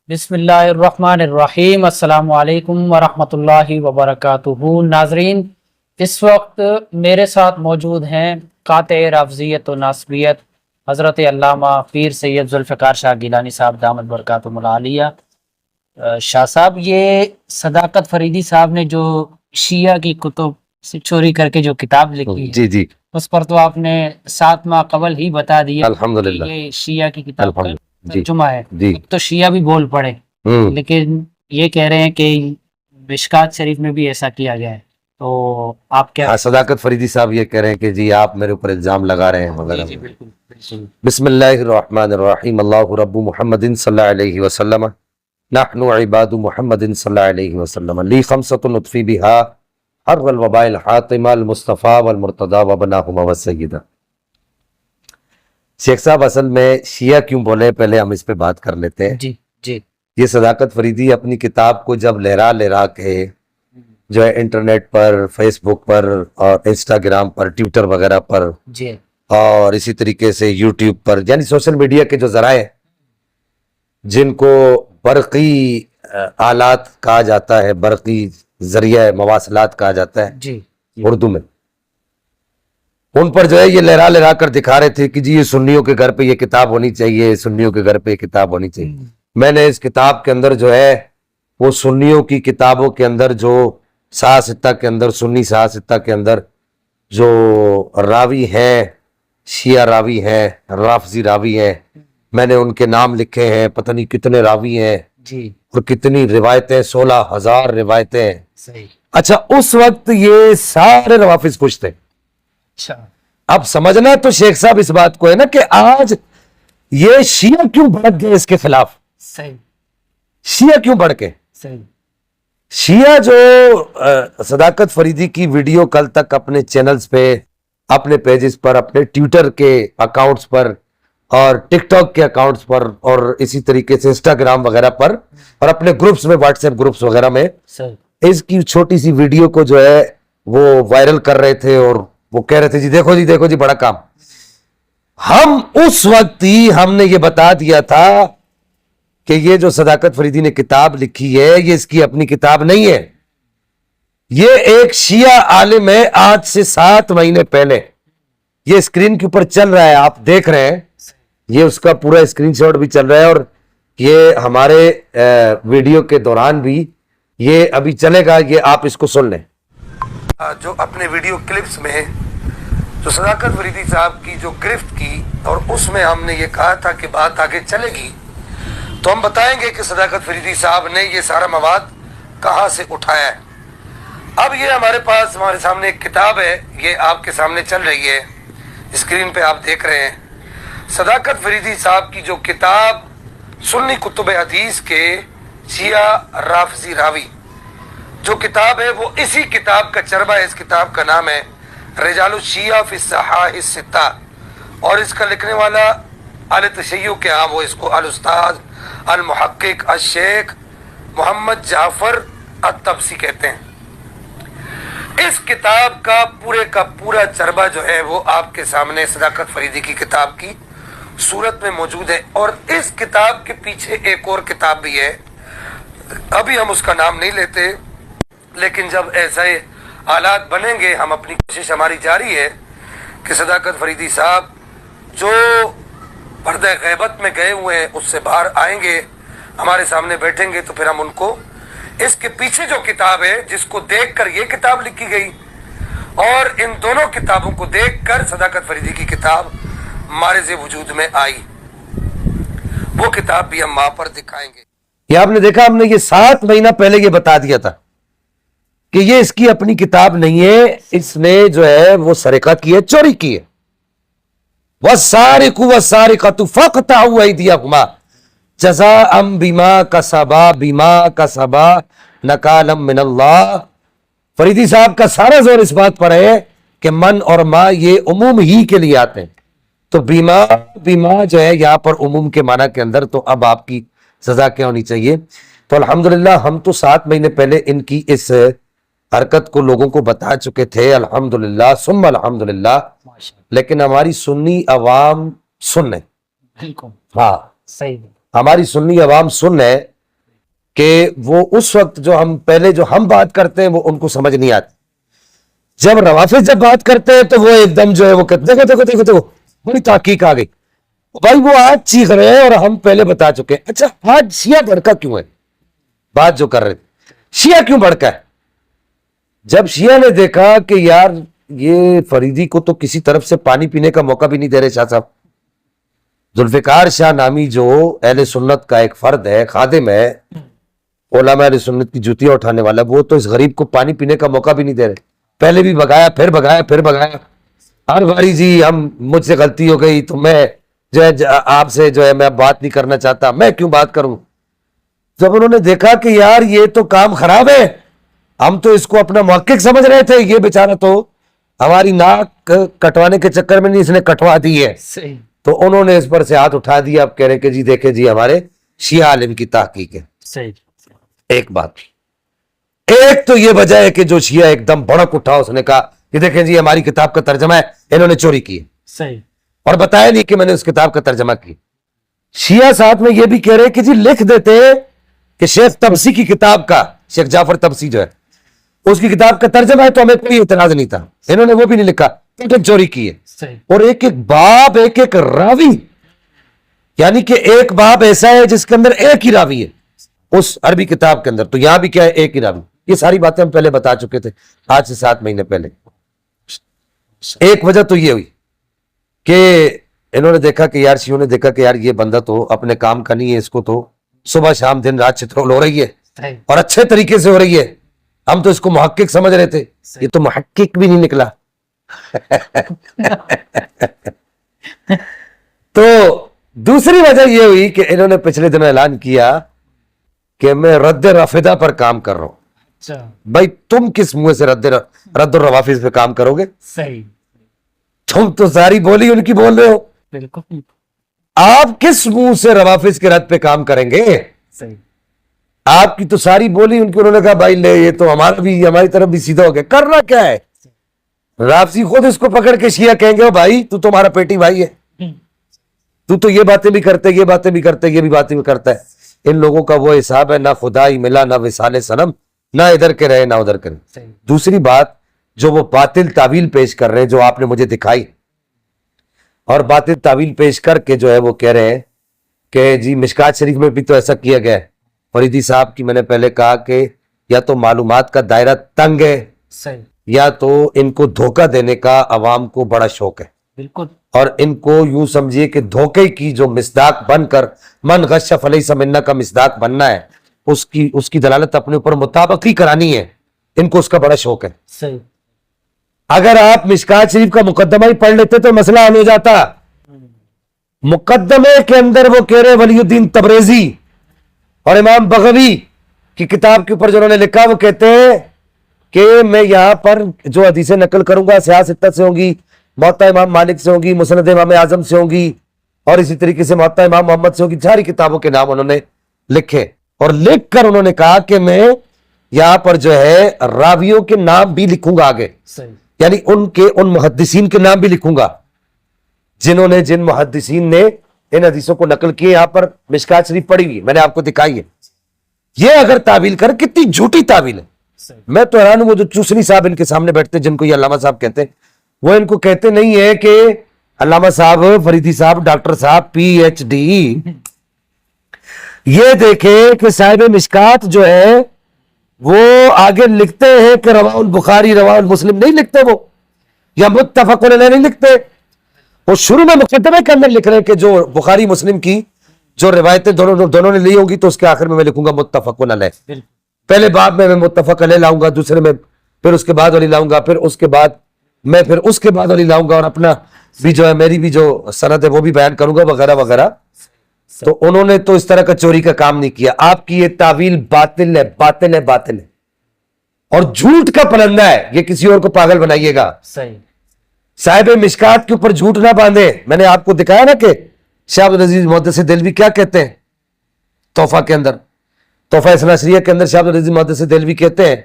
بسم اللہ الرحمن الرحیم۔ السلام علیکم ورحمۃ اللہ وبرکاتہ۔ ناظرین، اس وقت میرے ساتھ موجود ہیں قاطع رافضیت و ناصبیت حضرت علامہ پیر سید ذوالفقار شاہ گیلانی صاحب دامت برکاتہم العالیہ۔ شاہ صاحب، یہ صداقت فریدی صاحب نے جو شیعہ کی کتب سے چوری کر کے جو کتاب لکھی ہے، جی اس پر تو آپ نے 7 ماہ قبل ہی بتا دیا الحمدللہ، یہ شیعہ کی کتاب کا جی ترجمہ ہے۔ جی اب تو شیعہ بھی بول پڑے، لیکن یہ کہہ رہے ہیں کہ مشکات شریف میں بھی ایسا کیا گیا ہے، تو آپ کیا؟ صداقت فریدی صاحب یہ کہہ رہے ہیں کہ جی آپ میرے اوپر الزام لگا رہے ہیں وغیرہ۔ جی بالکل بالکل۔ بسم اللہ الرحمن الرحیم، اللہ رب محمد صلی اللہ علیہ وسلم، نحن عباد محمد صلی اللہ علیہ وسلم، لی خمسۃ نطفی بہا حر الوباء الحاطمہ المصطفیٰ والمرتضیٰ وبناہما والسیدہ۔ شیخ صاحب اصل میں شیعہ کیوں بولے، پہلے ہم اس پہ بات کر لیتے ہیں۔ جی جی یہ صداقت فریدی اپنی کتاب کو جب لہرا کے جو ہے انٹرنیٹ پر، فیس بک پر اور انسٹاگرام پر، ٹویٹر وغیرہ پر جی اور اسی طریقے سے یوٹیوب پر، یعنی سوشل میڈیا کے جو ذرائع جن کو برقی آلات کہا جاتا ہے، برقی ذریعہ مواصلات کہا جاتا ہے جی اردو میں، ان پر جو ہے یہ لہرا کر دکھا رہے تھے کہ جی یہ سنیوں کے گھر پہ یہ کتاب ہونی چاہیے، سنیوں کے گھر پہ یہ کتاب ہونی چاہیے۔ میں نے اس کتاب کے اندر جو ہے وہ سنیوں کی کتابوں کے اندر جو سیاستہ کے اندر، سنی سیاستہ کے اندر جو راوی ہیں، شیعہ راوی ہیں، رافضی راوی ہیں، میں نے ان کے نام لکھے ہیں، پتہ نہیں کتنے راوی ہیں جی اور کتنی روایتیں، 16,000 روایتیں ہیں۔ صحیح۔ اچھا، اس وقت یہ سارے روافظ خوش تھے۔ اچھا، اب سمجھنا تو شیخ صاحب اس بات کو ہے نا کہ آج یہ شیعہ کیوں بھڑک گئے اس کے خلاف، صحیح شیعہ کیوں بھڑکے؟ صحیح۔ شیعہ جو صداقت فریدی کی ویڈیو کل تک اپنے چینلز پہ، اپنے پیجز پر، اپنے ٹویٹر کے اکاؤنٹس پر اور ٹک ٹاک کے اکاؤنٹس پر اور اسی طریقے سے انسٹاگرام وغیرہ پر اور اپنے گروپس میں، واٹس ایپ گروپس وغیرہ میں صحیح۔ اس کی چھوٹی سی ویڈیو کو جو ہے وہ وائرل کر رہے تھے اور وہ کہہ رہے تھے جی دیکھو جی دیکھو جی بڑا کام۔ ہم اس وقت ہی ہم نے یہ بتا دیا تھا کہ یہ جو صداقت فریدی نے کتاب لکھی ہے یہ اس کی اپنی کتاب نہیں ہے، یہ ایک شیعہ عالم ہے۔ آج سے 7 مہینے پہلے یہ اسکرین کے اوپر چل رہا ہے، آپ دیکھ رہے ہیں، یہ اس کا پورا اسکرین شاٹ بھی چل رہا ہے اور یہ ہمارے ویڈیو کے دوران بھی یہ ابھی چلے گا، یہ آپ اس کو سن لیں۔ جو اپنے ویڈیو کلپس میں جو صداقت فریدی صاحب کی جو گرفت کی اور اس میں ہم نے یہ کہا تھا کہ بات آگے چلے گی تو ہم بتائیں گے کہ صداقت فریدی صاحب نے یہ سارا مواد کہاں سے اٹھایا ہے۔ اب یہ ہمارے پاس، ہمارے سامنے ایک کتاب ہے، یہ آپ کے سامنے چل رہی ہے، اسکرین پہ آپ دیکھ رہے ہیں، صداقت فریدی صاحب کی جو کتاب سنی کتب حدیث کے شیعہ رافضی راوی جو کتاب ہے، وہ اسی کتاب کا چربہ ہے۔ اس کتاب کا نام ہے رجال الشیعہ فی الصحاح الستہ اور اس کا لکھنے والا اہل تشیع کے ہاں وہ اس کو الاستاذ المحقق الشیخ محمد جعفر الطبسی کہتے ہیں۔ اس کتاب کا پورا چربہ جو ہے وہ آپ کے سامنے صداقت فریدی کی کتاب کی صورت میں موجود ہے، اور اس کتاب کے پیچھے ایک اور کتاب بھی ہے، ابھی ہم اس کا نام نہیں لیتے، لیکن جب ایسے حالات بنیں گے ہم اپنی کوشش ہماری جاری ہے کہ صداقت فریدی صاحب جو پردہ غیبت میں گئے ہوئے ہیں اس سے باہر آئیں گے، ہمارے سامنے بیٹھیں گے، تو پھر ہم ان کو اس کے پیچھے جو کتاب ہے جس کو دیکھ کر یہ کتاب لکھی گئی اور ان دونوں کتابوں کو دیکھ کر صداقت فریدی کی کتاب مارز وجود میں آئی، وہ کتاب بھی ہم وہاں پر دکھائیں گے۔ یہ آپ نے دیکھا، ہم نے یہ 7 مہینہ پہلے یہ بتا دیا تھا کہ یہ اس کی اپنی کتاب نہیں ہے، اس نے جو ہے وہ سرقہ کی ہے، چوری کی ہے۔ وَالسَّارِقُ وَالسَّارِقَةُ فَاقْطَعُوا أَيْدِيَهُمَا جَزَاءً بِمَا كَسَبَا نَكَالًا مِّنَ اللَّهِ۔ فریدی صاحب کا سارا زور اس بات پر ہے کہ من اور ما یہ عموم ہی کے لیے آتے ہیں، تو بیما جو ہے یہاں پر عموم کے معنی کے اندر، تو اب آپ کی سزا کیا ہونی چاہیے؟ تو الحمدللہ ہم تو 7 مہینے پہلے ان کی اس حرکت کو لوگوں کو بتا چکے تھے، الحمدللہ ثم الحمدللہ، لیکن ہماری سنی عوام سن ہے، بالکل ہاں صحیح۔ ہماری سنی عوام سن ہے کہ وہ اس وقت جو ہم بات کرتے ہیں وہ ان کو سمجھ نہیں آتی. جب روافض جب بات کرتے ہیں تو وہ ایک دم جو ہے وہ کہتے ہیں دیکھو بڑی تحقیق آ گئی بھائی. وہ آج چیخ رہے ہیں اور ہم پہلے بتا چکے ہیں. اچھا آج شیعہ بھڑکا کیوں ہے؟ بات جو کر رہے تھے شیعہ کیوں بھڑکا ہے؟ جب شیعہ نے دیکھا کہ یار یہ فریدی کو تو کسی طرف سے پانی پینے کا موقع بھی نہیں دے رہے شاہ صاحب. ذوالفقار شاہ نامی جو اہل سنت کا ایک فرد ہے، خادم ہے، علماء اہل سنت کی جوتیاں اٹھانے والا، وہ تو اس غریب کو پانی پینے کا موقع بھی نہیں دے رہے. پہلے بھی بگایا پھر بگایا ہر باری جی مجھ سے غلطی ہو گئی تو میں جو ہے آپ سے جو ہے میں بات نہیں کرنا چاہتا، میں کیوں بات کروں. جب انہوں نے دیکھا کہ یار یہ تو کام خراب ہے، ہم تو اس کو اپنا محقق سمجھ رہے تھے، یہ بیچارہ تو ہماری ناک کٹوانے کے چکر میں نہیں اس نے کٹوا دی ہے، تو انہوں نے اس پر سے ہاتھ اٹھا دیا. اب کہہ رہے کہ جی دیکھیں جی ہمارے شیعہ عالم کی تحقیق ہے. ایک بات ایک تو یہ وجہ ہے کہ جو شیعہ ایک دم بھڑک اٹھا، اس نے کہا کہ دیکھیں جی ہماری کتاب کا ترجمہ ہے انہوں نے چوری کی ہے اور بتایا نہیں کہ میں نے اس کتاب کا ترجمہ کی. شیعہ ساتھ میں یہ بھی کہہ رہے کہ جی لکھ دیتے کہ شیخ طبسی کی کتاب کا، شیخ جعفر طبسی جو ہے اس کی کتاب کا ترجمہ ہے تو ہمیں کوئی اعتراض نہیں تھا. انہوں نے وہ بھی نہیں لکھا، چوری کی ہے. اور ایک ایک باب ایک ایک راوی، یعنی کہ ایک باب ایسا ہے جس کے اندر ایک ہی راوی ہے اس عربی کتاب کے اندر، تو یہاں بھی کیا ہے ایک ہی راوی. یہ ساری باتیں ہم پہلے بتا چکے تھے آج سے 7 مہینے پہلے. ایک وجہ تو یہ ہوئی کہ انہوں نے دیکھا کہ یار شیعوں نے دیکھا کہ یار یہ بندہ تو اپنے کام کا نہیں ہے، اس کو تو صبح شام دن رات چترول ہو رہی ہے اور اچھے طریقے سے ہو رہی ہے. ہم تو اس کو محقق سمجھ رہے تھے، یہ تو محقق بھی نہیں نکلا. تو دوسری وجہ یہ ہوئی کہ انہوں نے پچھلے دنوں اعلان کیا کہ میں رد رافضہ پر کام کر رہا ہوں. بھائی تم کس منہ سے رد الروافض پہ کام کرو گے؟ تم تو ساری بولی ان کی بول رہے ہو، بالکل. آپ کس منہ سے روافض کے رد پہ کام کریں گے؟ آپ کی تو ساری بولی ان کی. انہوں نے کہا بھائی لے یہ تو ہماری طرف بھی سیدھا ہو گیا. کرنا کیا ہے؟ رافضی خود اس کو پکڑ کے شیعہ کہیں گے بھائی تو تمہارا پیٹی بھائی ہے، تو یہ باتیں بھی کرتے، یہ باتیں بھی کرتے، یہ بھی باتیں بھی کرتا ہے. ان لوگوں کا وہ حساب ہے، نہ خدا ہی ملا، نہ وصال صنم، نہ ادھر کے رہے نہ ادھر کے رہے. دوسری بات جو وہ باطل تعویل پیش کر رہے ہیں جو آپ نے مجھے دکھائی، اور باطل تعویل پیش کر کے جو ہے وہ کہہ رہے ہیں کہ جی مشکات شریف میں بھی تو ایسا کیا گیا ہے. فریدی صاحب کی میں نے پہلے کہا کہ یا تو معلومات کا دائرہ تنگ ہے یا تو ان کو دھوکہ دینے کا عوام کو بڑا شوق ہے. بالکل. اور ان کو یوں سمجھیے کہ دھوکے کی جو مصداق بن کر من غش فلیس منا کا مصداق بننا ہے، اس کی دلالت اپنے اوپر مطابق ہی کرانی ہے. ان کو اس کا بڑا شوق ہے. صحیح. اگر آپ مشکات شریف کا مقدمہ ہی پڑھ لیتے تو مسئلہ حل ہو جاتا. مقدمے کے اندر وہ کہہ رہے ولی الدین تبریزی اور امام بغوی کی کتاب کے اوپر جو انہوں نے لکھا، وہ کہتے ہیں کہ میں یہاں پر جو حدیثیں نقل کروں گا سیاستہ سے ہوں گی، موطا امام مالک سے ہوں گی، مسند امام اعظم سے ہوں گی، اور اسی طریقے سے موطا امام محمد سے ہوں گی. ساری کتابوں کے نام انہوں نے لکھے اور لکھ کر انہوں نے کہا کہ میں یہاں پر جو ہے راویوں کے نام بھی لکھوں گا آگے. یعنی ان محدثین کے نام بھی لکھوں گا جن محدثین نے ان حدیثوں کو نقل کیے. یہاں پر مشکات شریف پڑھی ہوئی میں نے آپ کو دکھائی ہے. یہ اگر تعویل کر کتنی جھوٹی تعویل ہے. میں تو حیران ہوں، وہ جو چوسنی صاحب ان کے سامنے بیٹھتے جن کو یہ علامہ صاحب کہتے ہیں، وہ ان کو کہتے نہیں ہے کہ علامہ صاحب، فریدی صاحب، ڈاکٹر صاحب PhD. یہ دیکھیں کہ صاحب مشکات جو ہے وہ آگے لکھتے ہیں کہ رواہ البخاری رواہ المسلم نہیں لکھتے، وہ یا متفق علیہ نہیں لکھتے. وہ شروع میں مقدمے کے اندر لکھ رہے ہیں کہ جو بخاری مسلم کی جو روایتیں دونوں نے لی ہوں گی تو اس کے آخر میں لکھوں گا متفق علیہ. پہلے باب میں متفق علیہ لاؤں گا، دوسرے میں پھر اس کے بعد والی لاؤں گا، پھر اس کے بعد والی لاؤں گا، اور اپنا بھی جو ہے میری بھی جو سند ہے وہ بھی بیان کروں گا وغیرہ وغیرہ. تو انہوں نے تو اس طرح کا چوری کا کام نہیں کیا. آپ کی یہ تعویل باطل ہے اور جھوٹ کا پلندہ ہے. یہ کسی اور کو پاگل بنائیے گا. صحیح. صاحب مشکات کے اوپر جھوٹ نہ باندھے. میں نے آپ کو دکھایا نا کہ شاہ عبدالعزیز محدث دہلوی کیا کہتے ہیں تحفہ کے اندر، تحفہ اثنا عشریہ کے اندر شاہ عبدالعزیز محدث دہلوی کہتے ہیں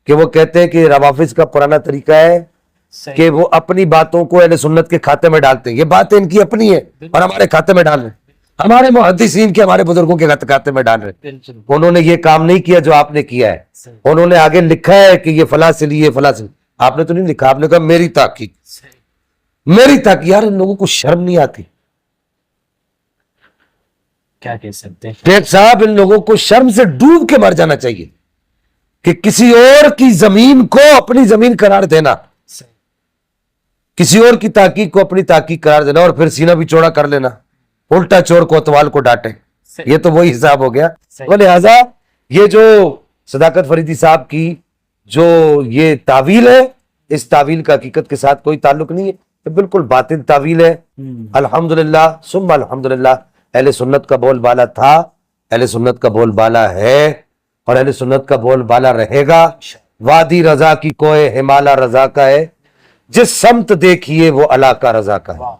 کہ وہ کہتے ہیں کہ روافض کا پرانا طریقہ ہے کہ وہ اپنی باتوں کو اہل سنت کے کھاتے میں ڈالتے ہیں. یہ باتیں ان کی اپنی ہیں اور ہمارے کھاتے میں ڈال رہے ہیں. ہمارے محدثین کے ہمارے بزرگوں کے خطے میں ڈال رہے، انہوں نے یہ کام نہیں کیا جو آپ نے کیا ہے، انہوں نے آگے لکھا ہے کہ یہ فلاں سے لیے فلاں سے، آپ نے تو نہیں لکھا، آپ نے کہا میری تحقیق، میری تحقیق۔ یار ان لوگوں کو شرم نہیں آتی، کیا کہہ سکتے ہیں شیخ صاحب ان لوگوں کو شرم سے ڈوب کے مر جانا چاہیے کہ کسی اور کی زمین کو اپنی زمین قرار دینا، کسی اور کی تحقیق کو اپنی تحقیق قرار دینا، اور پھر سینہ بھی چوڑا کر لینا، الٹا چور کو اتوال کو ڈانٹے، یہ تو وہی حساب ہو گیا۔ تو لہذا یہ جو صداقت فریدی صاحب کی جو یہ تعویل ہے، اس تعویل کا حقیقت کے ساتھ کوئی تعلق نہیں ہے، یہ بالکل باطل تعویل ہے۔ الحمدللہ ثم الحمدللہ اہل سنت کا بول بالا تھا، اہل سنت کا بول بالا ہے، اور اہل سنت کا بول بالا رہے گا۔ وادی رضا کی کوئے ہمالا رضا کا ہے، جس سمت دیکھیے وہ علا کا رضا کا ہے۔